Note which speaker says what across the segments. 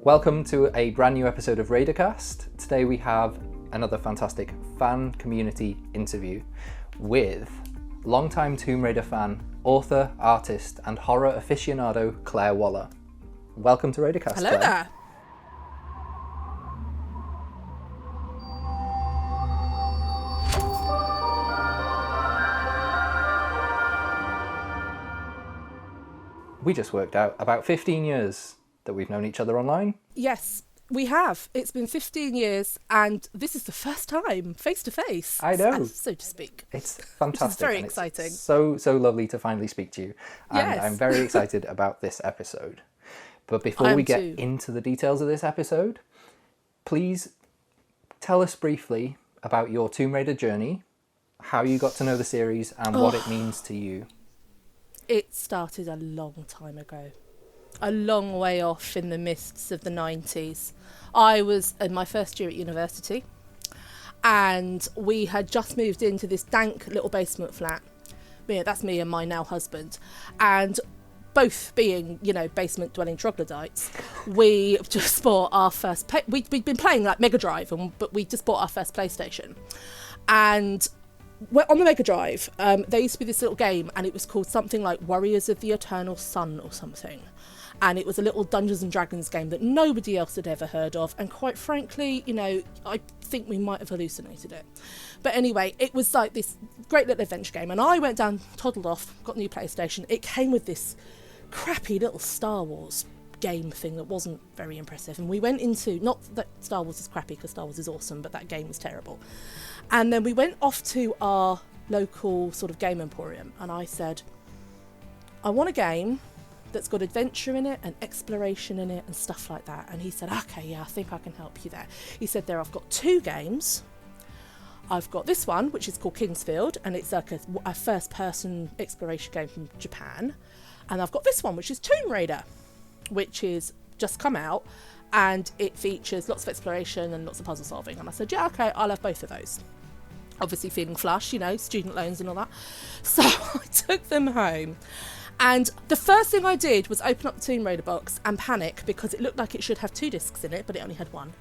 Speaker 1: Welcome to a brand new episode of Raidercast. Today we have another fantastic fan community interview with longtime Tomb Raider fan, author, artist and horror aficionado Claire Waller. Welcome to Raidercast.
Speaker 2: Hello
Speaker 1: Claire.
Speaker 2: there.
Speaker 1: We just worked out about 15 years that we've known each other online.
Speaker 2: Yes, we have. It's been 15 years and this is the first time face to face.
Speaker 1: I know.
Speaker 2: So to speak.
Speaker 1: It's fantastic.
Speaker 2: It's very
Speaker 1: and
Speaker 2: exciting.
Speaker 1: It's so lovely to finally speak to you. And
Speaker 2: Yes.
Speaker 1: I'm very excited about this episode. But before we get into the details of this episode, please tell us briefly about your Tomb Raider journey, how you got to know the series and what it means to you.
Speaker 2: It started a long time ago. A long way off in the mists of the 90s. I was in my first year at university and we had just moved into this dank little basement flat. Yeah, that's me and my now husband. And both being, basement dwelling troglodytes, we just bought our first... We'd been playing like Mega Drive, but we just bought our first PlayStation. And on the Mega Drive, there used to be this little game and it was called something like Warriors of the Eternal Sun or something. And it was a little Dungeons and Dragons game that nobody else had ever heard of. And quite frankly, I think we might have hallucinated it. But anyway, it was like this great little adventure game. And I went down, toddled off, got a new PlayStation. It came with this crappy little Star Wars game thing that wasn't very impressive. And we went into, not that Star Wars is crappy because Star Wars is awesome, but that game was terrible. And then we went off to our local sort of game emporium. And I said, I want a game that's got adventure in it and exploration in it and stuff like that. And he said, okay, yeah, I think I can help you there. He said, I've got two games. I've got this one, which is called Kingsfield, and it's like a first-person exploration game from Japan. And I've got this one, which is Tomb Raider, which is just come out, and it features lots of exploration and lots of puzzle solving. And I said, yeah, okay, I'll have both of those. Obviously feeling flush, student loans and all that. So I took them home. And the first thing I did was open up the Tomb Raider box and panic because it looked like it should have two discs in it, but it only had one.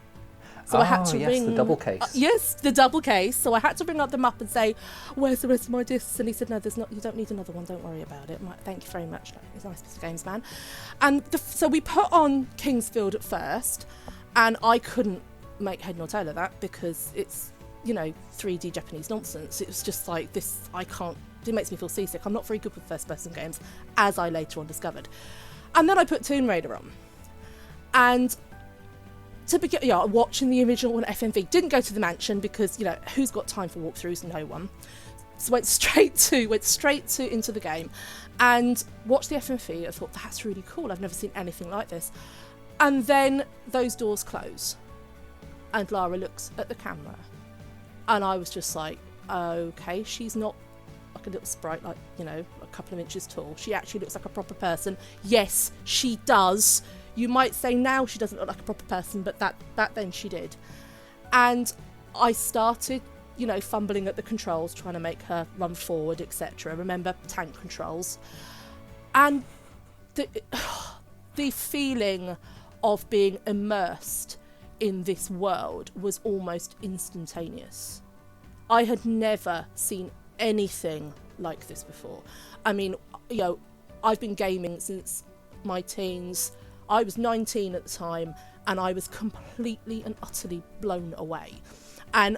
Speaker 2: So I had to ring...
Speaker 1: the double case.
Speaker 2: Yes, the double case. So I had to ring them up and say, where's the rest of my discs? And he said, no, there's not. You don't need another one. Don't worry about it. I'm like, thank you very much. It's a nice piece of games, man. And so we put on Kingsfield at first, and I couldn't make head nor tail of that because it's, 3D Japanese nonsense. It was just like this, I can't... It makes me feel seasick. I'm not very good with first-person games, as I later on discovered. And then I put Tomb Raider on. And to begin, watching the original on FMV. Didn't go to the mansion because, who's got time for walkthroughs? No one. So went straight to into the game and watched the FMV. I thought, that's really cool. I've never seen anything like this. And then those doors close. And Lara looks at the camera. And I was just like, okay, she's not like a little sprite, like, a couple of inches tall. She actually looks like a proper person. Yes, she does. You might say now she doesn't look like a proper person, but that then she did. And I started, fumbling at the controls, trying to make her run forward, etc. Remember, tank controls. And the feeling of being immersed in this world was almost instantaneous. I had never seen anything like this before. I mean, I've been gaming since my teens. I was 19 at the time and I was completely and utterly blown away. And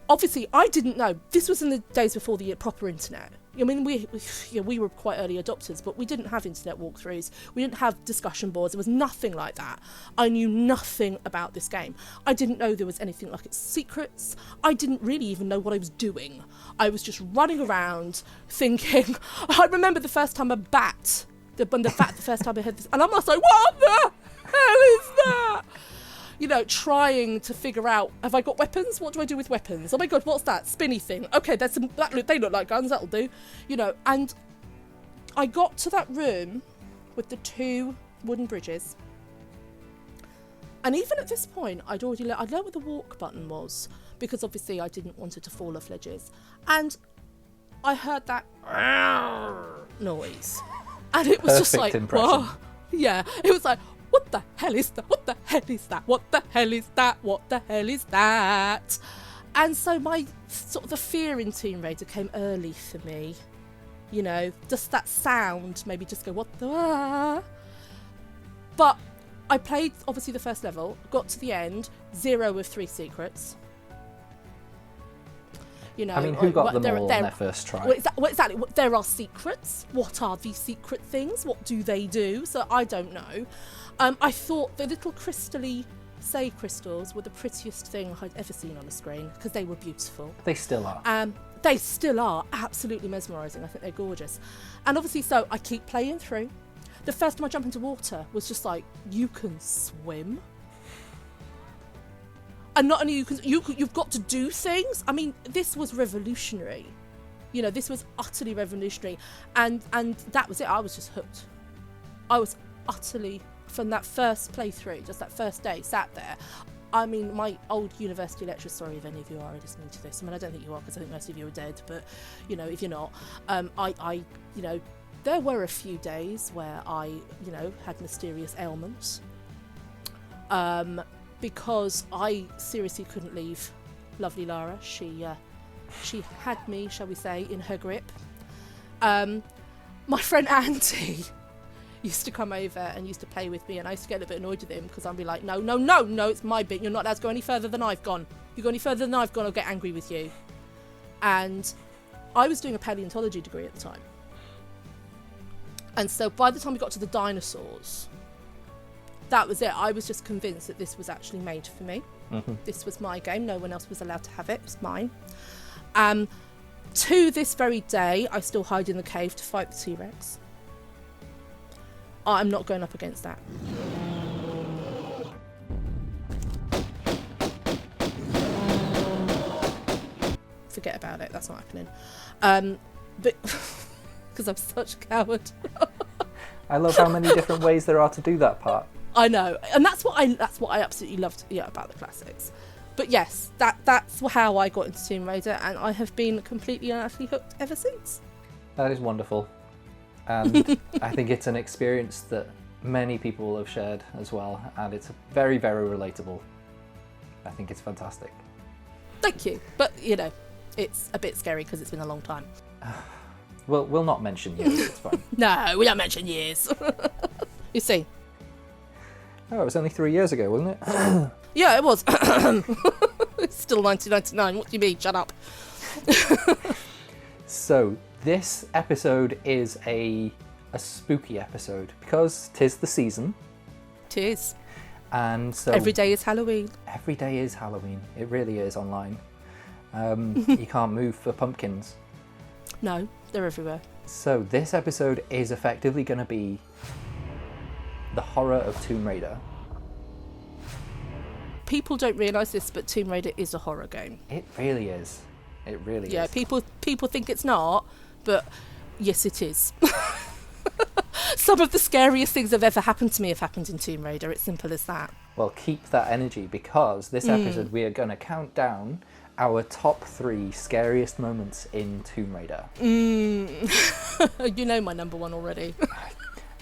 Speaker 2: obviously I didn't know, this was in the days before the proper internet. I mean, we were quite early adopters, but we didn't have internet walkthroughs. We didn't have discussion boards. There was nothing like that. I knew nothing about this game. I didn't know there was anything like its secrets. I didn't really even know what I was doing. I was just running around thinking. I remember the first time a bat, the first time I heard this, and I'm like, what the hell is that? Trying to figure out, have I got weapons? What do I do with weapons? Oh my God, what's that spinny thing? Okay, they look like guns, that'll do. And I got to that room with the two wooden bridges. And even at this point, I'd learned what the walk button was, because obviously I didn't want it to fall off ledges. And I heard that noise. And it was just like, whoa. Yeah, it was like, what the hell is that? What the hell is that? What the hell is that? What the hell is that? And so my sort of the fear in Tomb Raider came early for me. You know, just that sound maybe just go, what the... Ah? But I played, obviously, the first level, got to the end, 0 of 3 secrets. You know,
Speaker 1: I mean, who got them all on their first try?
Speaker 2: Well, exactly. There are secrets. What are these secret things? What do they do? So I don't know. I thought the little crystally save crystals were the prettiest thing I'd ever seen on a screen because they were beautiful.
Speaker 1: They still are.
Speaker 2: They still are absolutely mesmerising. I think they're gorgeous. And obviously, so I keep playing through. The first time I jump into water was just like, you can swim. And not only you've got to do things. I mean, this was revolutionary. You know, this was utterly revolutionary. And that was it. I was just hooked. I was utterly, from that first playthrough, just that first day, sat there. I mean, my old university lecturer, sorry if any of you are listening to this. I mean, I don't think you are because I think most of you are dead. But, you know, if you're not, I you know, there were a few days where I, you know, had mysterious ailments. Because I seriously couldn't leave lovely Lara. She had me, shall we say, in her grip. My friend Andy used to come over and used to play with me, and I used to get a bit annoyed with him because I'd be like, no, it's my bit. You're not allowed to go any further than I've gone. If you go any further than I've gone, I'll get angry with you. And I was doing a paleontology degree at the time. And so by the time we got to the dinosaurs, that was it. I was just convinced that this was actually made for me. Mm-hmm. This was my game. No one else was allowed to have it. It was mine. To this very day, I still hide in the cave to fight the T-Rex. I'm not going up against that. Forget about it. That's not happening. But because I'm such a coward.
Speaker 1: I love how many different ways there are to do that part.
Speaker 2: I know, and that's what I absolutely loved, about the classics. But yes, that's how I got into Tomb Raider, and I have been completely and utterly hooked ever since.
Speaker 1: That is wonderful, and I think it's an experience that many people have shared as well, and it's very, very relatable. I think it's fantastic.
Speaker 2: Thank you, but you know, it's a bit scary because it's been a long time.
Speaker 1: We'll not mention years. It's fine.
Speaker 2: No, we don't mention years. You see.
Speaker 1: Oh, it was only 3 years ago, wasn't it?
Speaker 2: Yeah, it was. It's still 1999. What do you mean? Shut up.
Speaker 1: So this episode is a spooky episode because 'tis the season.
Speaker 2: 'Tis.
Speaker 1: And so
Speaker 2: every day is Halloween.
Speaker 1: Every day is Halloween. It really is online. You can't move for pumpkins.
Speaker 2: No, they're everywhere.
Speaker 1: So this episode is effectively going to be the horror of Tomb Raider.
Speaker 2: People don't realise this, but Tomb Raider is a horror game.
Speaker 1: It really is. It really is.
Speaker 2: Yeah, people think it's not, but yes, it is. Some of the scariest things that have ever happened to me have happened in Tomb Raider. It's simple as that.
Speaker 1: Well, keep that energy because this episode we are going to count down our top 3 scariest moments in Tomb Raider.
Speaker 2: You know my number 1 already.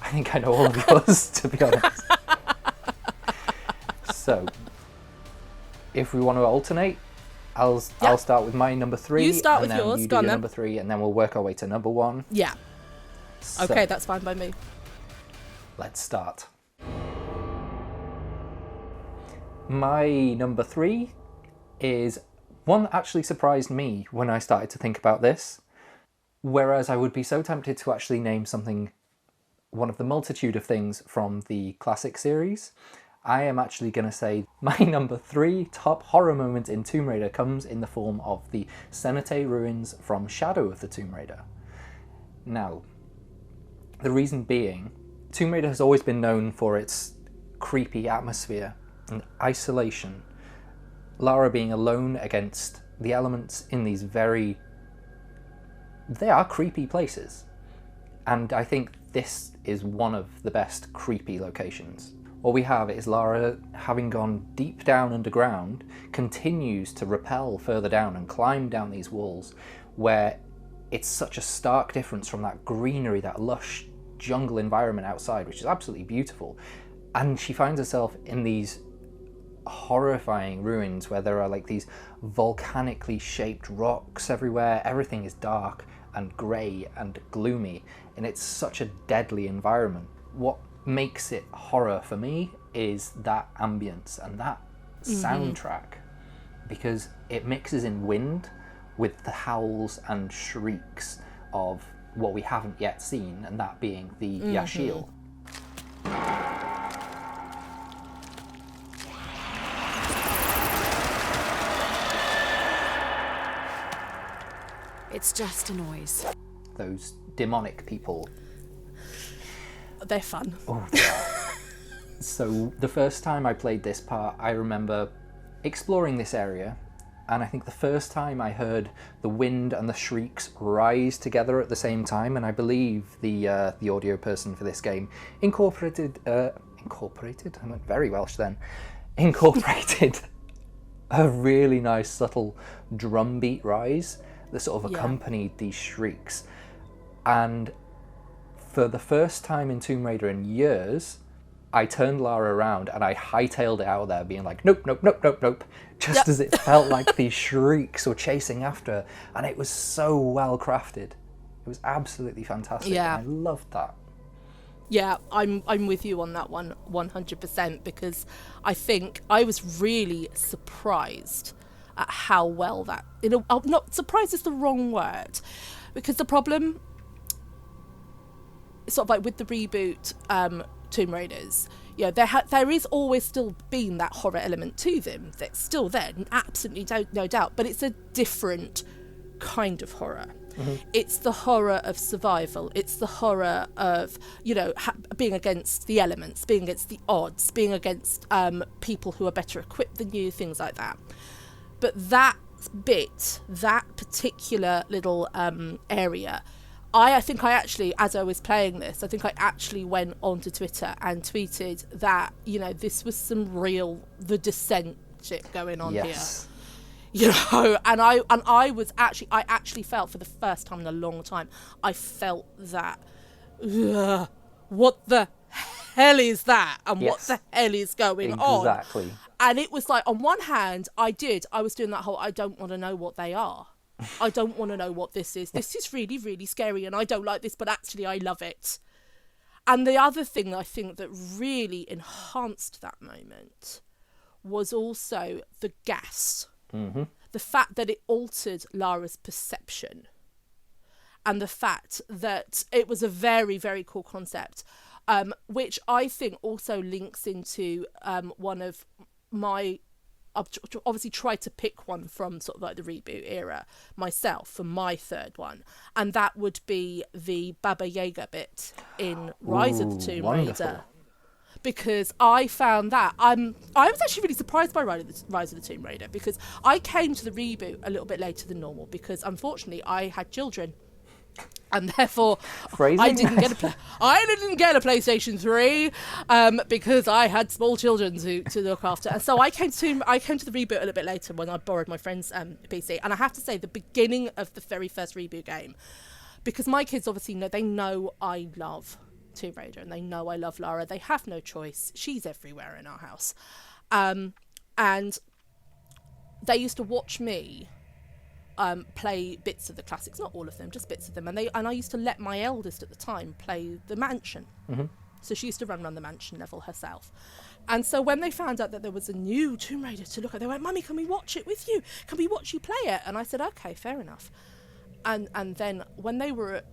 Speaker 1: I think I know all of yours, to be honest. So, if we want to alternate, I'll start with my number 3.
Speaker 2: You start with
Speaker 1: and then
Speaker 2: yours.
Speaker 1: You
Speaker 2: Go
Speaker 1: do
Speaker 2: on
Speaker 1: your
Speaker 2: then.
Speaker 1: number 3, and then we'll work our way to number 1.
Speaker 2: Yeah.
Speaker 1: So,
Speaker 2: okay, that's fine by me.
Speaker 1: Let's start. My number 3 is one that actually surprised me when I started to think about this. Whereas I would be so tempted to actually name something, one of the multitude of things from the classic series, I am actually going to say my number 3 top horror moment in Tomb Raider comes in the form of the Cenote ruins from Shadow of the Tomb Raider. Now, the reason being, Tomb Raider has always been known for its creepy atmosphere and isolation. Lara being alone against the elements in these they are creepy places. And I think this is one of the best creepy locations. What we have is Lara, having gone deep down underground, continues to rappel further down and climb down these walls where it's such a stark difference from that greenery, that lush jungle environment outside, which is absolutely beautiful. And she finds herself in these horrifying ruins where there are like these volcanically shaped rocks everywhere. Everything is dark and grey and gloomy, and it's such a deadly environment. What makes it horror for me is that ambience and that soundtrack, because it mixes in wind with the howls and shrieks of what we haven't yet seen, and that being the Yashil.
Speaker 3: It's just a noise.
Speaker 1: Those demonic people.
Speaker 2: They're fun.
Speaker 1: Oh, they are. So the first time I played this part, I remember exploring this area, and I think the first time I heard the wind and the shrieks rise together at the same time, and I believe the audio person for this game incorporated, I went very Welsh then, incorporated a really nice subtle drum beat rise that sort of accompanied these shrieks. And for the first time in Tomb Raider in years, I turned Lara around and I hightailed it out there being like, nope, nope, nope, nope, nope, just as it felt like these shrieks were chasing after her, and it was so well crafted. It was absolutely fantastic.
Speaker 2: Yeah.
Speaker 1: And I loved that.
Speaker 2: Yeah, I'm with you on that one 100%, because I think I was really surprised at how well that, not surprised is the wrong word, because the problem sort of like with the reboot Tomb Raiders, there is always still been that horror element to them. That's still there, absolutely no doubt, but it's a different kind of horror. It's the horror of survival. It's the horror of, being against the elements, being against the odds, being against people who are better equipped than you, things like that. But that particular little area, I think I actually, as I was playing this, I think I actually went onto Twitter and tweeted that, this was some real The Descent shit going on here. And I actually felt, for the first time in a long time, I felt that, what the hell is that? And what the hell is going on?
Speaker 1: Exactly.
Speaker 2: And it was like, on one hand, I was doing that whole, I don't want to know what they are. I don't want to know what this is. This is really, really scary, and I don't like this, but actually I love it. And the other thing I think that really enhanced that moment was also the gas. The fact that it altered Lara's perception, and the fact that it was a very, very cool concept, which I think also links into one of my... I've obviously tried to pick one from sort of like the reboot era myself for my third one, and that would be the Baba Yaga bit in Rise of the Tomb Raider. Because I found that I was actually really surprised by Rise of the Tomb Raider, because I came to the reboot a little bit later than normal, because unfortunately I had children, and therefore I didn't get a PlayStation 3 because I had small children to look after. And so I came to the reboot a little bit later, when I borrowed my friend's PC. And I have to say, the beginning of the very first reboot game, because my kids obviously know I love Tomb Raider, and they know I love Lara. They have no choice. She's everywhere in our house. And they used to watch me play bits of the classics, not all of them, just bits of them. And I used to let my eldest at the time play the mansion. So she used to run the mansion level herself. And so when they found out that there was a new Tomb Raider to look at, they went, "Mummy, can we watch it with you? Can we watch you play it?" And I said, "Okay, fair enough." And then when they were at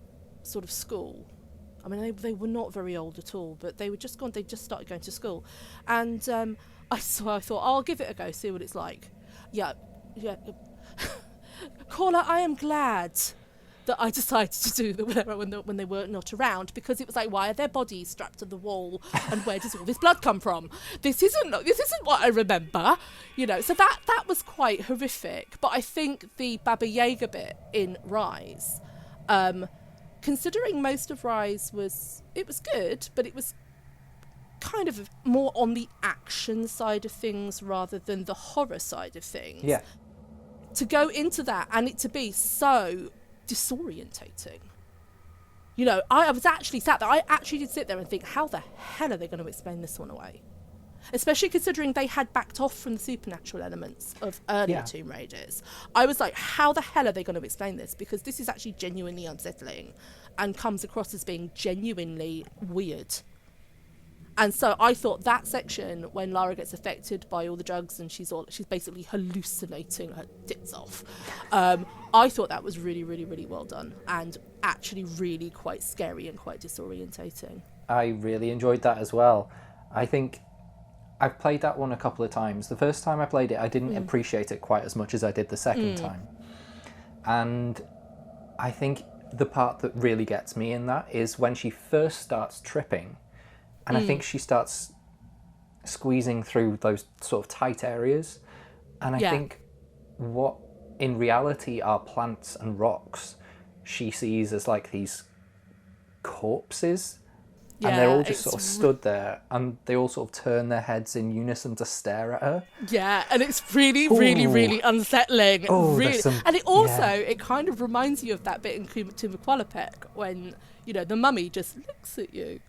Speaker 2: sort of school, I mean, they were not very old at all, but they just started going to school. And I thought, I'll give it a go, see what it's like. Yeah. Caller, I am glad that I decided to do that when they were not around, because it was like, why are their bodies strapped to the wall, and where does all this blood come from? This isn't what I remember, So that was quite horrific. But I think the Baba Yaga bit in Rise, considering most of Rise was good, but it was kind of more on the action side of things rather than the horror side of things.
Speaker 1: Yeah. To
Speaker 2: go into that and it to be so disorientating. You know, I was actually sat there. I actually did sit there and think, how the hell are they going to explain this one away? Especially considering they had backed off from the supernatural elements of earlier Tomb Raiders. I was like, how the hell are they going to explain this? Because this is actually genuinely unsettling and comes across as being genuinely weird. And so I thought that section, when Lara gets affected by all the drugs and she's basically hallucinating her tits off, I thought that was really, really, really well done, and actually really quite scary and quite disorientating.
Speaker 1: I really enjoyed that as well. I think I've played that one a couple of times. The first time I played it, I didn't appreciate it quite as much as I did the second time. And I think the part that really gets me in that is when she first starts tripping, and I think she starts squeezing through those sort of tight areas. And I think what in reality are plants and rocks, she sees as like these corpses. And they're all just sort of stood there, and they all sort of turn their heads in unison to stare at her.
Speaker 2: Yeah, and it's really, really, really unsettling.
Speaker 1: Oh,
Speaker 2: really. And it also, it kind of reminds you of that bit in Tomb of Qualopec when, you know, the mummy just looks at you.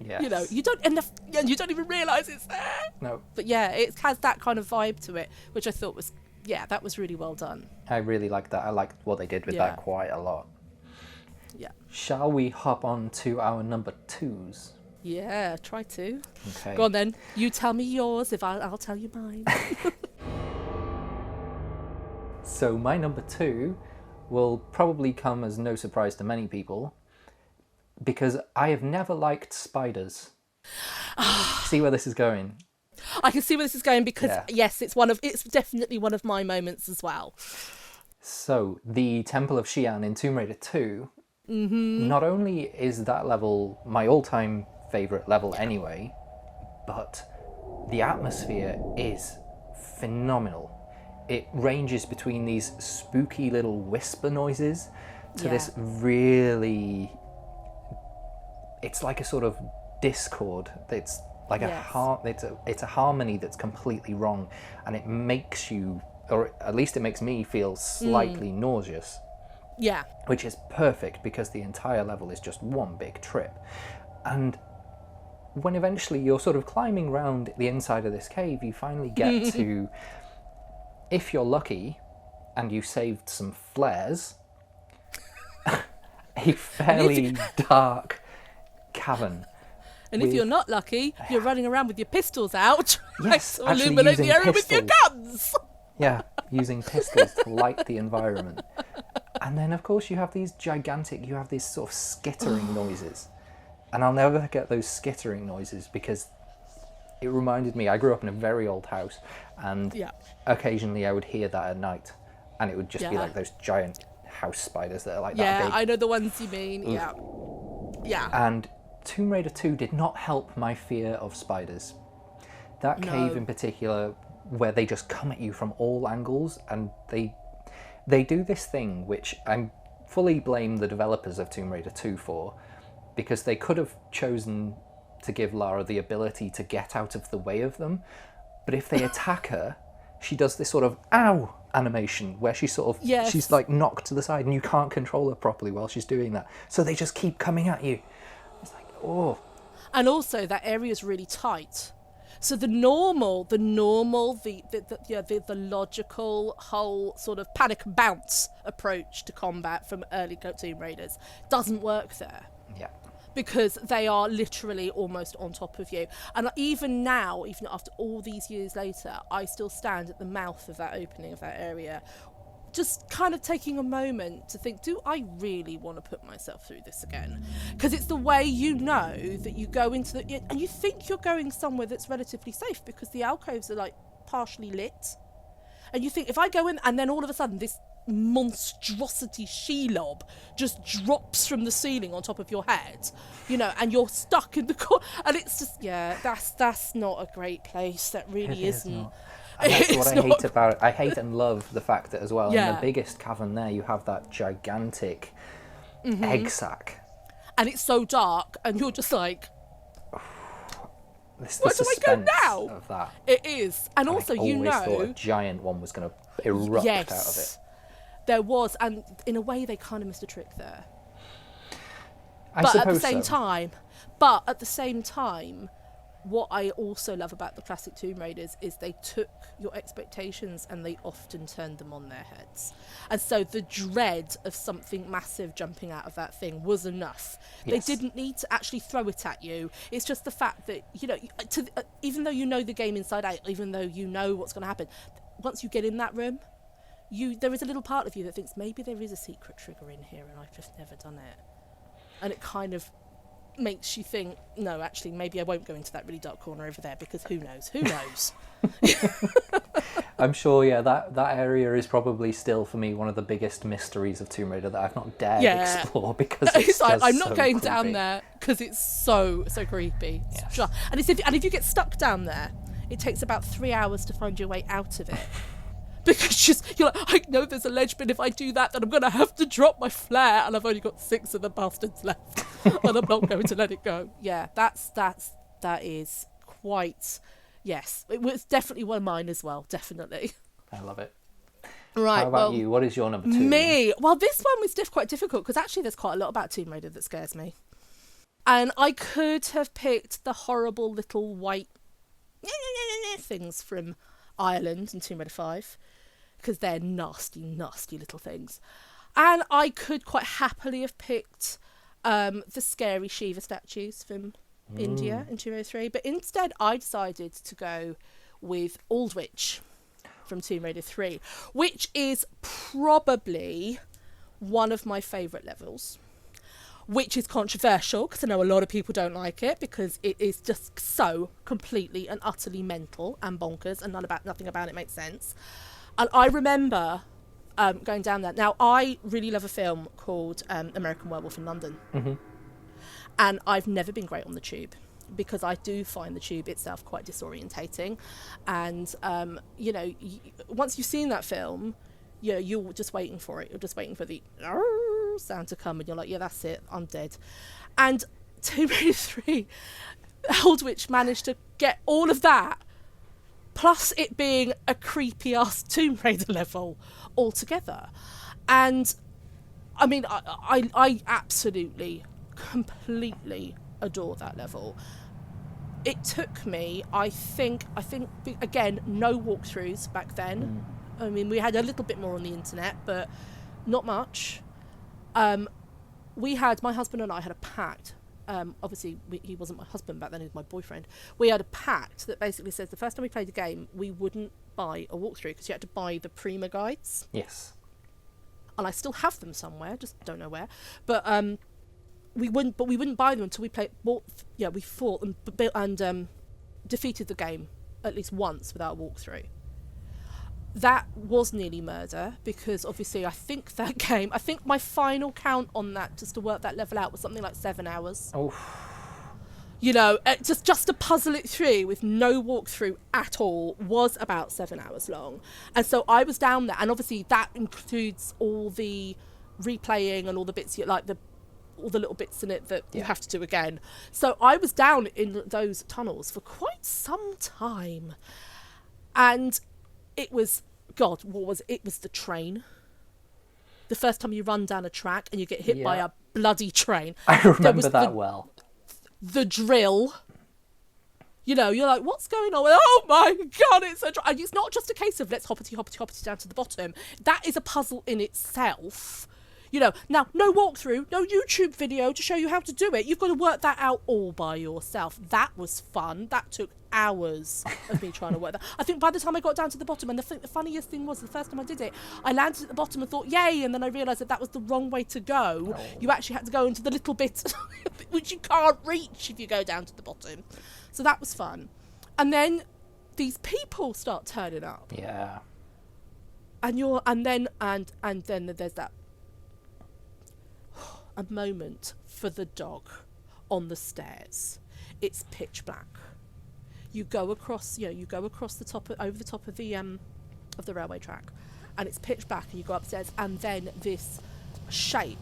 Speaker 1: Yes.
Speaker 2: You know, you don't even realise it's there.
Speaker 1: No.
Speaker 2: But yeah, it has that kind of vibe to it, which I thought was, that was really well done.
Speaker 1: I really liked that. I liked what they did with that quite a lot.
Speaker 2: Yeah.
Speaker 1: Shall we hop on to our number 2s?
Speaker 2: Yeah, try to.
Speaker 1: Okay.
Speaker 2: Go on then. You tell me yours, I'll tell you mine.
Speaker 1: So my number 2 will probably come as no surprise to many people, because I have never liked spiders. See where this is going?
Speaker 2: I can see where this is going because yes, it's definitely one of my moments as well.
Speaker 1: So the Temple of Xi'an in Tomb Raider 2. Not only is that level my all-time favourite level anyway, but the atmosphere is phenomenal. It ranges between these spooky little whisper noises to this really... It's like a sort of discord. It's like it's a harmony that's completely wrong, and it makes you, or at least it makes me, feel slightly nauseous.
Speaker 2: Yeah.
Speaker 1: Which is perfect because the entire level is just one big trip. And when eventually you're sort of climbing around the inside of this cave, you finally get to, if you're lucky and you saved some flares, a fairly dark cavern.
Speaker 2: And if you're not lucky, you're running around with your pistols out,
Speaker 1: yes,
Speaker 2: to illuminate the area with your guns.
Speaker 1: Yeah, using pistols to light the environment. And then, of course, you have these sort of skittering noises. And I'll never forget those skittering noises because it reminded me, I grew up in a very old house, and occasionally I would hear that at night, and it would just be like those giant house spiders that are like that big.
Speaker 2: Yeah, I know the ones you mean, Yeah.
Speaker 1: And Tomb Raider 2 did not help my fear of spiders. That cave in particular, where they just come at you from all angles, and they do this thing which I fully blame the developers of Tomb Raider 2 for, because they could have chosen to give Lara the ability to get out of the way of them, but if they attack her, she does this sort of ow animation where she sort of she's like knocked to the side and you can't control her properly while she's doing that, so they just keep coming at you. It's like, and
Speaker 2: also that area is really tight. So the logical whole sort of panic and bounce approach to combat from early Tomb Raiders doesn't work there.
Speaker 1: Yeah.
Speaker 2: Because they are literally almost on top of you. And even now, even after all these years later, I still stand at the mouth of that opening of that area, just kind of taking a moment to think, do I really want to put myself through this again? Because it's the way you know that you go into and you think you're going somewhere that's relatively safe because the alcoves are like partially lit. And you think, if I go in, and then all of a sudden this monstrosity Shelob just drops from the ceiling on top of your head, and you're stuck in the corner, and it's just, that's not a great place. That really isn't.
Speaker 1: And that's what I hate about it. I hate and love the fact that as well, in the biggest cavern there, you have that gigantic egg sack.
Speaker 2: And it's so dark, and you're just like,
Speaker 1: where do I go now? Of that.
Speaker 2: It is. And also,
Speaker 1: I always thought a giant one was going to erupt out of it.
Speaker 2: There was, and in a way, they kind of missed a trick there. But at the same time, what I also love about the classic Tomb Raiders is they took your expectations and they often turned them on their heads. And so the dread of something massive jumping out of that thing was enough. Yes. They didn't need to actually throw it at you. It's just the fact that, even though you know the game inside out, even though you know what's going to happen, once you get in that room, there is a little part of you that thinks maybe there is a secret trigger in here and I've just never done it. And it kind of makes you think, no, actually, maybe I won't go into that really dark corner over there, because who knows?
Speaker 1: I'm sure, that area is probably still, for me, one of the biggest mysteries of Tomb Raider that I've not dared explore, because it's like,
Speaker 2: I'm not going
Speaker 1: creepy.
Speaker 2: down there because it's so creepy.
Speaker 1: Yes.
Speaker 2: And if you get stuck down there, it takes about 3 hours to find your way out of it. Because you're like, I know there's a ledge, but if I do that, then I'm going to have to drop my flare, and I've only got 6 of the bastards left, and I'm not going to let it go. Yeah, that is quite, yes. It was definitely one of mine as well, definitely.
Speaker 1: I love it.
Speaker 2: Right.
Speaker 1: How about you? What is your number 2?
Speaker 2: Me? Well, this one was quite difficult, because actually there's quite a lot about Tomb Raider that scares me. And I could have picked the horrible little white things from Ireland in Tomb Raider 5, because they're nasty little things. And I could quite happily have picked the scary Shiva statues from India in Tomb Raider 3, but instead I decided to go with Aldwych from Tomb Raider 3, which is probably one of my favourite levels, which is controversial because I know a lot of people don't like it, because it is just so completely and utterly mental and bonkers, and nothing about it makes sense. And I remember going down there. Now, I really love a film called American Werewolf in London.
Speaker 1: Mm-hmm.
Speaker 2: And I've never been great on the tube, because I do find the tube itself quite disorientating. And, once you've seen that film, you're just waiting for it. You're just waiting for the sound to come, and you're like, yeah, that's it, I'm dead. And Tomb Raider 3, Aldwych managed to get all of that, plus it being a creepy ass Tomb Raider level altogether. And I mean, I absolutely, completely adore that level. It took me, I think again, no walkthroughs back then. I mean, we had a little bit more on the internet, but not much. My husband and I had a pact. Obviously, he wasn't my husband back then, he was my boyfriend. We had a pact that basically says the first time we played the game, we wouldn't buy a walkthrough, because you had to buy the Prima guides. Yes. And I still have them somewhere, just don't know where. But we wouldn't buy them until we fought and defeated the game at least once without a walkthrough. That was nearly murder, because obviously I think my final count on that, just to work that level out, was something like 7 hours. Oh. Just to puzzle it through with no walkthrough at all was about 7 hours long. And so I was down there, and obviously that includes all the replaying and all the bits, all the little bits in it that you have to do again. So I was down in those tunnels for quite some time. And it was, God, what was it? It was the train. The first time you run down a track and you get hit by a bloody train.
Speaker 1: I remember that well.
Speaker 2: The drill. You're like, what's going on? Oh my God, it's a drill. And it's not just a case of let's hoppity down to the bottom. That is a puzzle in itself. Now, no walkthrough, no YouTube video to show you how to do it. You've got to work that out all by yourself. That was fun. That took hours of me trying to work that. I think by the time I got down to the bottom, and the funniest thing was, the first time I did it, I landed at the bottom and thought, yay, and then I realised that was the wrong way to go. Oh. You actually had to go into the little bit which you can't reach if you go down to the bottom. So that was fun. And then these people start turning up. Yeah. And then there's that a moment for the dog on the stairs. It's pitch black. You go across the top over the top of the railway track, and it's pitch black, and you go upstairs, and then this shape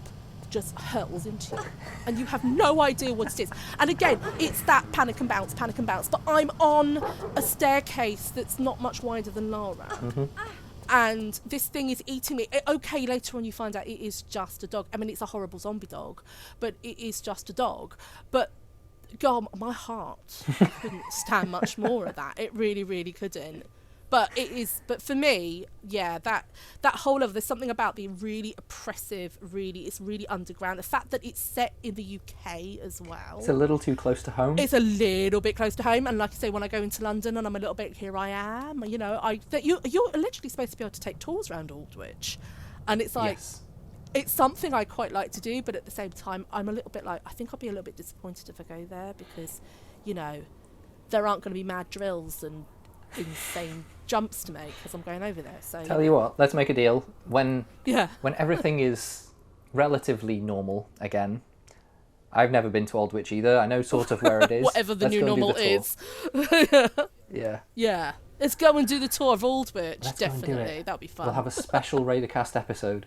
Speaker 2: just hurtles into you, and you have no idea what it is. And again, it's that panic and bounce. But I'm on a staircase that's not much wider than Lara. Mm-hmm. and this thing is eating me. Okay, later on you find out it is just a dog. I mean, it's a horrible zombie dog, but it is just a dog. But God, my heart couldn't stand much more of that. It really, really couldn't. But it is. But for me, yeah, that whole of there's something about the really oppressive. It's really underground. The fact that it's set in the UK as well.
Speaker 1: It's a little too close to home.
Speaker 2: It's a little bit close to home, and like I say, when I go into London and I'm a little bit, here I am. You know, you're literally supposed to be able to take tours around Aldwych, and it's like.
Speaker 1: Yes.
Speaker 2: It's something I quite like to do, but at the same time, I'm a little bit like, I think I'll be a little bit disappointed if I go there because, you know, there aren't going to be mad drills and insane jumps to make as I'm going over there. So
Speaker 1: Tell you what, let's make a deal. When
Speaker 2: yeah,
Speaker 1: everything is relatively normal again, I've never been to Aldwych either. I know sort of where it is.
Speaker 2: Whatever the
Speaker 1: Let's
Speaker 2: new
Speaker 1: go and do
Speaker 2: normal
Speaker 1: the tour.
Speaker 2: is.
Speaker 1: Yeah.
Speaker 2: Yeah. Let's go and do the tour of Aldwych.
Speaker 1: Let's go and do
Speaker 2: Definitely.
Speaker 1: it.
Speaker 2: That'll be fun.
Speaker 1: We'll have a special Raidercast episode.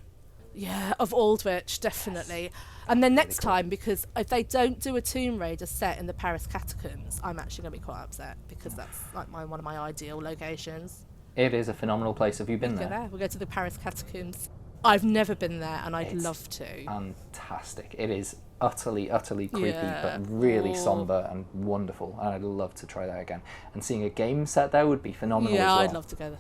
Speaker 2: Yeah, of Aldwych, definitely. Yes. And then next time, because if they don't do a Tomb Raider set in the Paris catacombs, I'm actually going to be quite upset because that's like one of my ideal locations.
Speaker 1: It is a phenomenal place. Have you been there?
Speaker 2: We'll go to the Paris catacombs. I've never been there, and I'd love to.
Speaker 1: Fantastic. It is utterly creepy, but really somber and wonderful. And I'd love to try that again. And seeing a game set there would be phenomenal as well.
Speaker 2: Yeah, I'd love to go there.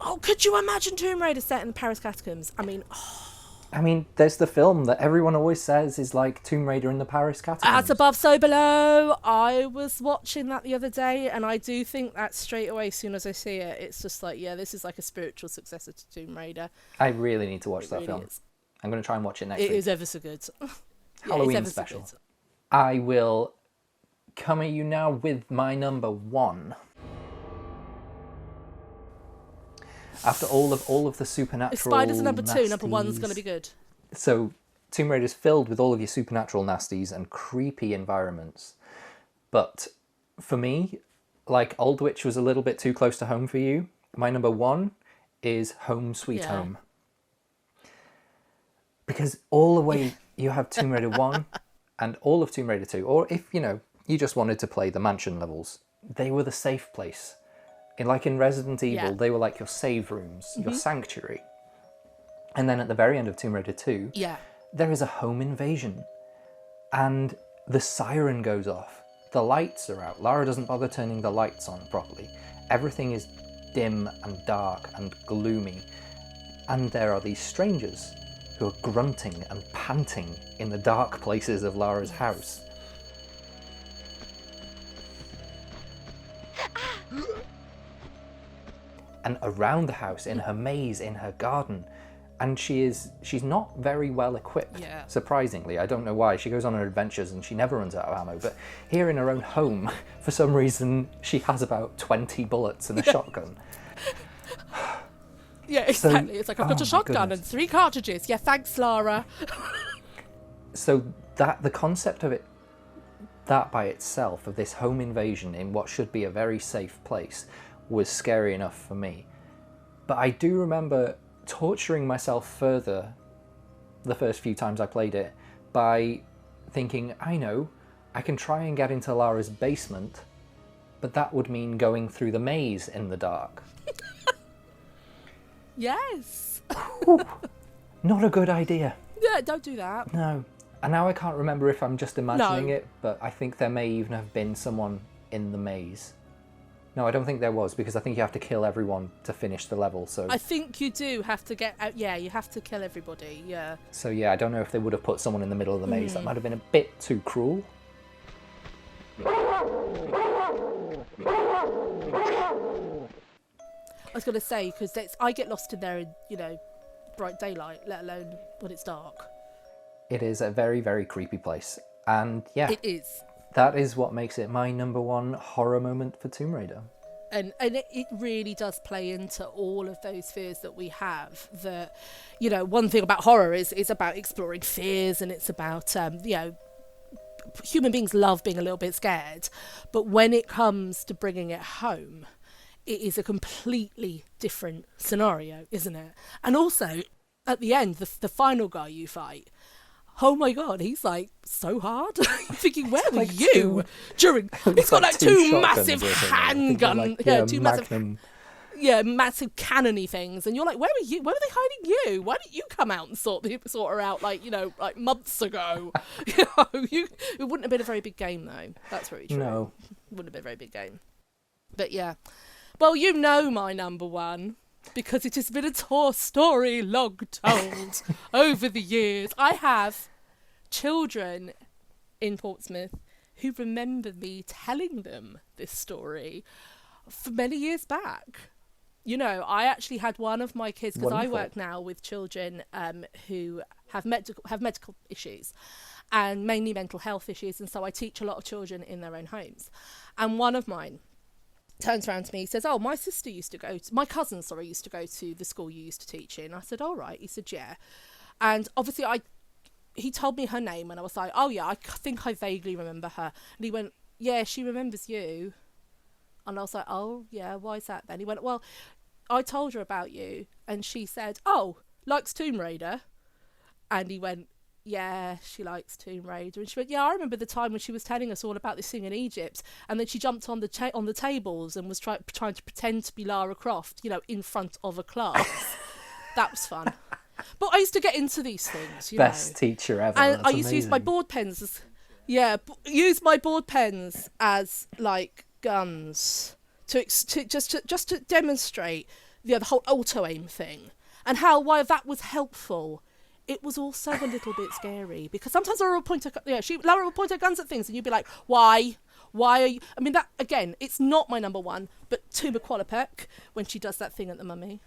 Speaker 2: Oh, could you imagine Tomb Raider set in the Paris catacombs?
Speaker 1: I mean, there's the film that everyone always says is like Tomb Raider in the Paris catacombs.
Speaker 2: As above, so below. I was watching that the other day, and I do think that straight away, as soon as I see it, it's just like, yeah, this is like a spiritual successor to Tomb Raider.
Speaker 1: I really need to watch that film. Is. I'm going to try and watch it next week.
Speaker 2: It is ever so good.
Speaker 1: Halloween special. So I will come at you now with my number one. After all of the supernatural
Speaker 2: if Spiders are number
Speaker 1: nasties,
Speaker 2: 2, number 1's going to be good.
Speaker 1: So Tomb Raider's filled with all of your supernatural nasties and creepy environments. But for me, like Aldwych was a little bit too close to home for you. My number one is Home Sweet Home. Because all the way you have Tomb Raider 1 and all of Tomb Raider 2, or if, you just wanted to play the mansion levels, they were the safe place. Like in Resident Evil, they were like your save rooms, your sanctuary. And then at the very end of Tomb Raider 2, there is a home invasion. And the siren goes off. The lights are out. Lara doesn't bother turning the lights on properly. Everything is dim and dark and gloomy. And there are these strangers who are grunting and panting in the dark places of Lara's house. And around the house, in her maze, in her garden, and she's not very well equipped, surprisingly. I don't know why. She goes on her adventures and she never runs out of ammo, but here in her own home, for some reason, she has about 20 bullets and a shotgun.
Speaker 2: Yeah, exactly. So, it's like, I've got a shotgun and 3 cartridges. Yeah, thanks, Lara.
Speaker 1: So the concept of it, that by itself, of this home invasion in what should be a very safe place, was scary enough for me. But I do remember torturing myself further the first few times I played it by thinking, I know, I can try and get into Lara's basement, but that would mean going through the maze in the dark.
Speaker 2: Yes.
Speaker 1: Not a good idea.
Speaker 2: Yeah, don't do that.
Speaker 1: No. And now I can't remember if I'm just imagining it, but I think there may even have been someone in the maze. No, I don't think there was, because I think you have to kill everyone to finish the level, so...
Speaker 2: I think you do have to get out, you have to kill everybody, yeah.
Speaker 1: So yeah, I don't know if they would have put someone in the middle of the maze. That might have been a bit too cruel.
Speaker 2: I was going to say, because I get lost in there in, bright daylight, let alone when it's dark.
Speaker 1: It is a very, very creepy place. And yeah...
Speaker 2: It is.
Speaker 1: That is what makes it my number one horror moment for Tomb Raider.
Speaker 2: And it really does play into all of those fears that we have. That, one thing about horror is it's about exploring fears, and it's about, human beings love being a little bit scared. But when it comes to bringing it home, it is a completely different scenario, isn't it? And also, at the end, the final guy you fight, oh my God, he's like so hard. I'm thinking, where were you during? He's got like 2 massive handguns.
Speaker 1: Like, two massive.
Speaker 2: massive cannony things, and you're like, where were you? Where were they hiding you? Why didn't you come out and sort her out like months ago? It wouldn't have been a very big game though. That's very true.
Speaker 1: No,
Speaker 2: wouldn't have been a very big game. But yeah, well, you know my number one, because it has been a tall story long told over the years. I have children in Portsmouth who remember me telling them this story for many years back. I actually had one of my kids, because I work now with children who have medical issues, and mainly mental health issues, and so I teach a lot of children in their own homes. And one of mine turns around to me, says, my cousin used to go to the school you used to teach in. I said, all right. He said, yeah. And obviously he told me her name, and I was like, oh yeah, I think I vaguely remember her. And he went, yeah, she remembers you. And I was like, oh yeah, why is that then? He went, well, I told her about you, and she said, oh, likes Tomb Raider. And he went, yeah, she likes Tomb Raider. And she went, yeah, I remember the time when she was telling us all about this thing in Egypt, and then she jumped on the tables and was trying to pretend to be Lara Croft, in front of a class. That was fun. But I used to get into these things,
Speaker 1: Best teacher ever.
Speaker 2: And
Speaker 1: That's
Speaker 2: I used
Speaker 1: amazing.
Speaker 2: to use my board pens as like guns to demonstrate the whole auto aim thing, and while that was helpful, it was also a little bit scary, because sometimes Lara would point her guns at things, and you'd be like, why are you? I mean, that again, it's not my number one, but Tuma Qualipec, when she does that thing at the Mummy,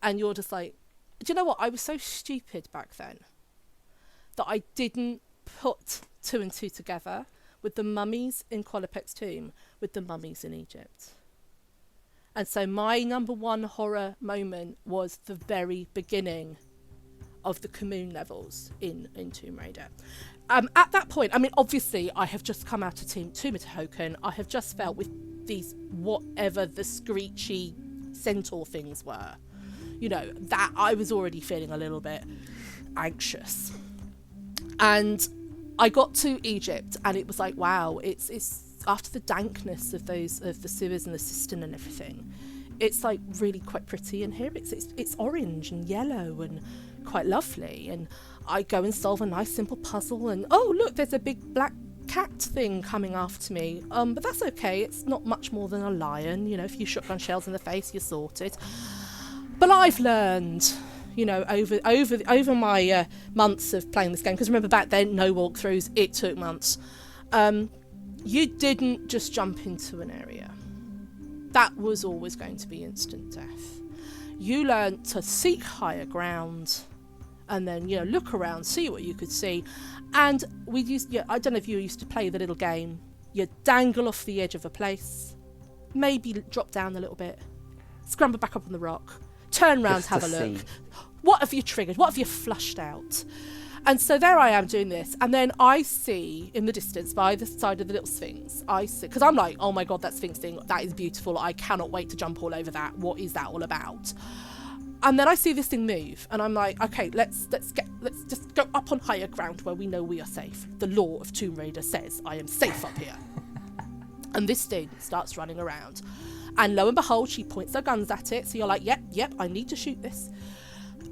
Speaker 2: and you're just like, do you know what? I was so stupid back then that I didn't put two and two together with the mummies in Qualipec's tomb with the mummies in Egypt. And so my number one horror moment was the very beginning of the commune levels in Tomb Raider. At that point, I mean, obviously, I have just come out of Tomb Token. I have just felt with these, whatever the screechy centaur things were, that I was already feeling a little bit anxious. And I got to Egypt, and it was like, wow, it's after the dankness of the sewers and the cistern and everything, it's like really quite pretty in here. It's orange and yellow and quite lovely. And I go and solve a nice simple puzzle, and oh look, there's a big black cat thing coming after me. But that's okay. It's not much more than a lion. A few shotgun shells in the face, you're sorted. But I've learned, over my months of playing this game, because remember back then, no walkthroughs, it took months. You didn't just jump into an area. That was always going to be instant death. You learned to seek higher ground, and then look around, see what you could see. And I don't know if you used to play the little game. You dangle off the edge of a place, maybe drop down a little bit, scramble back up on the rock, turn round, have a look. What have you triggered? What have you flushed out? And so there I am doing this, and then I see in the distance by the side of the little Sphinx, because I'm like, oh my god, that Sphinx thing, that is beautiful. I cannot wait to jump all over that. What is that all about? And then I see this thing move, and I'm like, okay, let's just go up on higher ground where we know we are safe. The law of Tomb Raider says I am safe up here. And this thing starts running around, and lo and behold, she points her guns at it. So you're like, yep, I need to shoot this,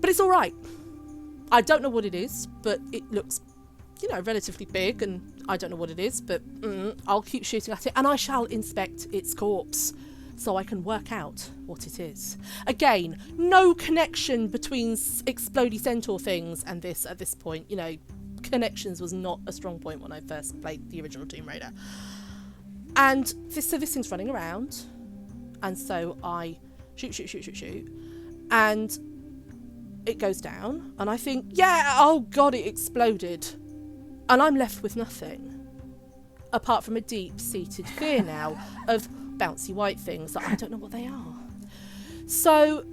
Speaker 2: but it's all right. I don't know what it is, but it looks, relatively big, and I don't know what it is, but I'll keep shooting at it, and I shall inspect its corpse so I can work out what it is. Again, no connection between explodey centaur things and this at this point. Connections was not a strong point when I first played the original Tomb Raider. And this thing's running around, and so I shoot, and it goes down, and I think, oh god, it exploded. And I'm left with nothing, apart from a deep-seated fear now of bouncy white things that I don't know what they are. So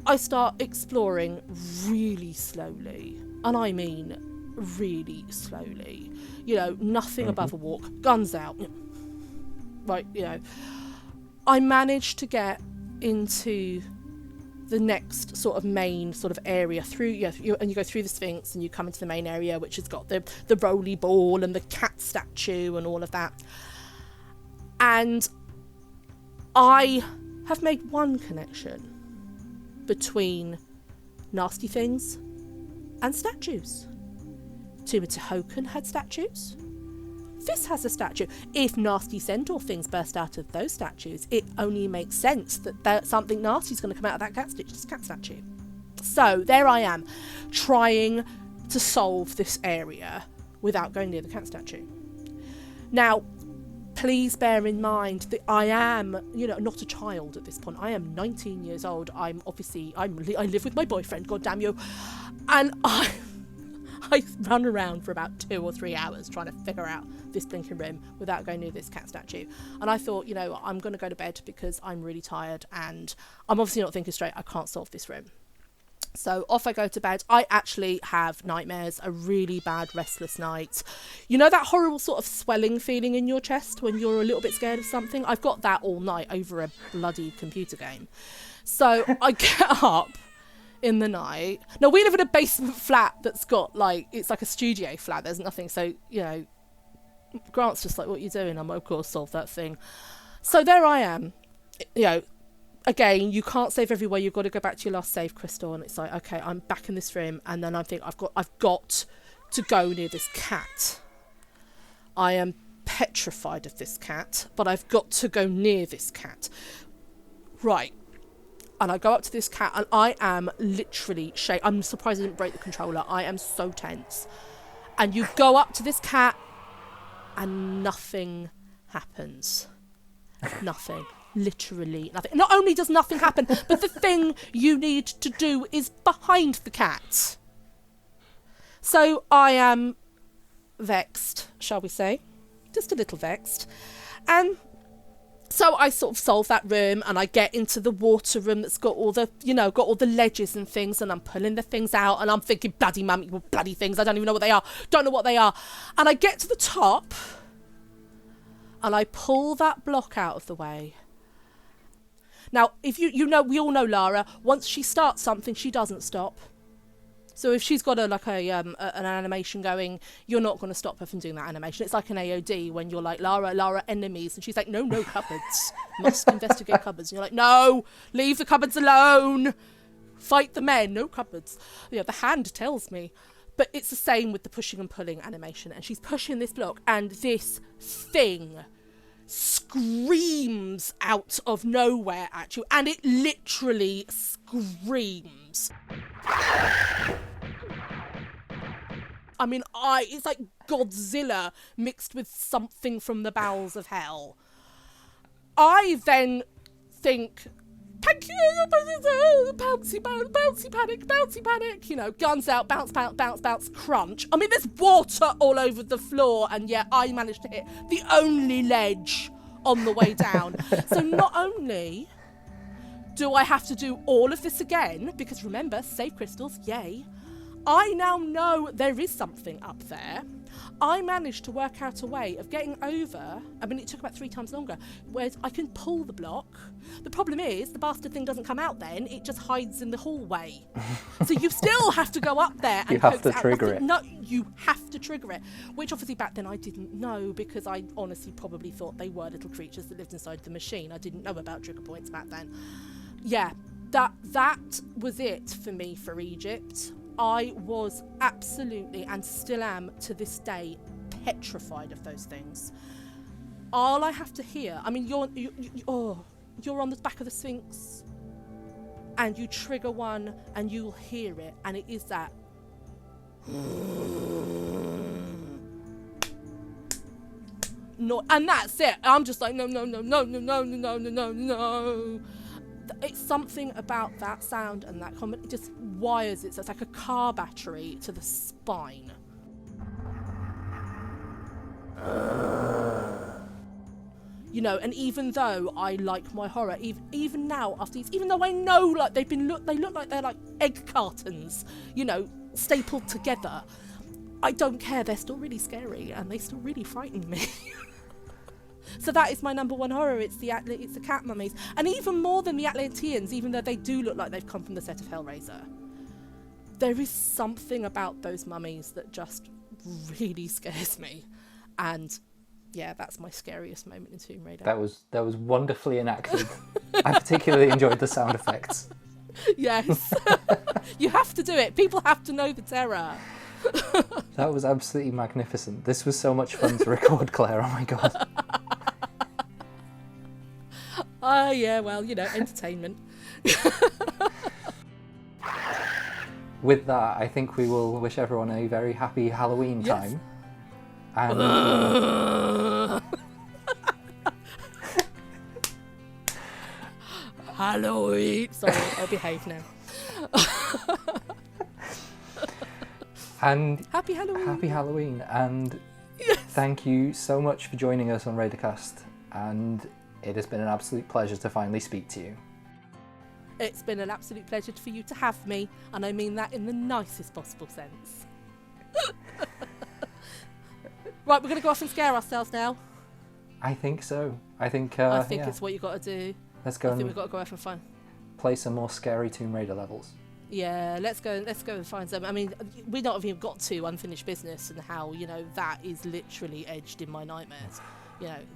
Speaker 2: I start exploring really slowly, and I mean really slowly. Nothing above a walk, guns out. Right, I managed to get into the next sort of main sort of area through, and you go through the Sphinx and you come into the main area, which has got the roly ball and the cat statue and all of that. And I have made one connection between nasty things and statues. Tumor Tehoken had statues. This has a statue. If nasty centaur things burst out of those statues, it only makes sense that something nasty is going to come out of that cat statue. So there I am, trying to solve this area without going near the cat statue. Now, please bear in mind that I am, not a child at this point. I am 19 years old. I live with my boyfriend, god damn you, and I run around for about 2 or 3 hours trying to figure out this blinking room without going near this cat statue. And I thought, I'm going to go to bed because I'm really tired and I'm obviously not thinking straight. I can't solve this room. So off I go to bed. I actually have nightmares, a really bad restless night. You know that horrible sort of swelling feeling in your chest when you're a little bit scared of something? I've got that all night over a bloody computer game. So I get up in the night. Now, we live in a basement flat that's got, it's like a studio flat. There's nothing. So, Grant's just like, what are you doing? I'm like, of course, solve that thing. So there I am. Again, you can't save everywhere. You've got to go back to your last save, Crystal. And it's like, okay, I'm back in this room. And then I think I've got to go near this cat. I am petrified of this cat, but I've got to go near this cat. Right. And I go up to this cat and I am literally shaking. I'm surprised I didn't break the controller. I am so tense. And you go up to this cat and nothing happens. Nothing. Literally nothing. Not only does nothing happen, but the thing you need to do is behind the cat. So I am vexed, shall we say. Just a little vexed. And so I sort of solve that room and I get into the water room that's got all the, got all the ledges and things, and I'm pulling the things out and I'm thinking, bloody mummy, bloody things, I don't even know what they are. Don't know what they are. And I get to the top and I pull that block out of the way. Now, if we all know Lara, once she starts something, she doesn't stop. So if she's got an animation going, you're not going to stop her from doing that animation. It's like an AOD when you're like, Lara, enemies. And she's like, no, cupboards. Must investigate cupboards. And you're like, no, leave the cupboards alone. Fight the men, no cupboards. The hand tells me. But it's the same with the pushing and pulling animation. And she's pushing this block and this thing screams out of nowhere at you, and it literally screams. I mean, it's like Godzilla mixed with something from the bowels of hell. I then think, thank you, bouncy panic, guns out, bounce, crunch. I mean, there's water all over the floor, and yet I managed to hit the only ledge on the way down. So not only do I have to do all of this again, because remember, save crystals, yay, I now know there is something up there. I managed to work out a way of getting over. I mean, it took about 3 times longer, whereas I can pull the block. The problem is the bastard thing doesn't come out then, it just hides in the hallway. So you still have to go up there and
Speaker 1: you have to trigger it.
Speaker 2: No, you have to trigger it, which obviously back then I didn't know, because I honestly probably thought they were little creatures that lived inside the machine. I didn't know about trigger points back then. Yeah, that was it for me for Egypt. I was absolutely, and still am to this day, petrified of those things. All I have to hear, I mean, you're on the back of the Sphinx, and you trigger one, and you'll hear it, and it is that. No, and that's it. I'm just like, no. It's something about that sound and that comment. It just wires it. So it's like a car battery to the spine. And even though I like my horror, even now after these, even though I know like they look like they're like egg cartons, stapled together, I don't care. They're still really scary and they still really frighten me. So that is my number one horror. It's the cat mummies. And even more than the Atlanteans, even though they do look like they've come from the set of Hellraiser, there is something about those mummies that just really scares me. And yeah, that's my scariest moment in Tomb Raider.
Speaker 1: That was wonderfully enacted. I particularly enjoyed the sound effects.
Speaker 2: Yes. You have to do it. People have to know the terror.
Speaker 1: That was absolutely magnificent. This was so much fun to record, Claire. Oh my god.
Speaker 2: Yeah, well, entertainment.
Speaker 1: With that, I think we will wish everyone a very happy Halloween time. And
Speaker 2: Halloween. Sorry, I'll behave now.
Speaker 1: and
Speaker 2: Happy Halloween.
Speaker 1: Happy Halloween. And
Speaker 2: Yes.
Speaker 1: thank you so much for joining us on Raidercast. And it has been an absolute pleasure to finally speak to you.
Speaker 2: It's been an absolute pleasure for you to have me, and I mean that in the nicest possible sense. Right, we're going to go off and scare ourselves now.
Speaker 1: I think so. I think
Speaker 2: It's what you've got to do.
Speaker 1: Let's go
Speaker 2: I think
Speaker 1: and
Speaker 2: we've got to go off and find.
Speaker 1: play some more scary Tomb Raider levels.
Speaker 2: Yeah, let's go and find some. I mean, we not even got to unfinished business and how that is literally edged in my nightmares.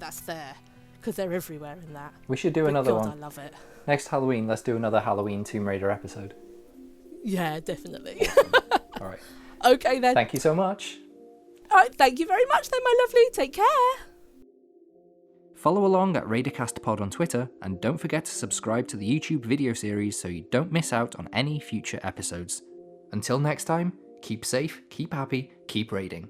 Speaker 2: That's there because they're everywhere in that.
Speaker 1: We should do
Speaker 2: But
Speaker 1: another
Speaker 2: God,
Speaker 1: one.
Speaker 2: I love it.
Speaker 1: Next Halloween, let's do another Halloween Tomb Raider episode.
Speaker 2: Yeah, definitely.
Speaker 1: All right.
Speaker 2: Okay then.
Speaker 1: Thank you so much.
Speaker 2: All right, thank you very much then, my lovely. Take care.
Speaker 1: Follow along at Raidercast Pod on Twitter, and don't forget to subscribe to the YouTube video series so you don't miss out on any future episodes. Until next time, keep safe, keep happy, keep raiding.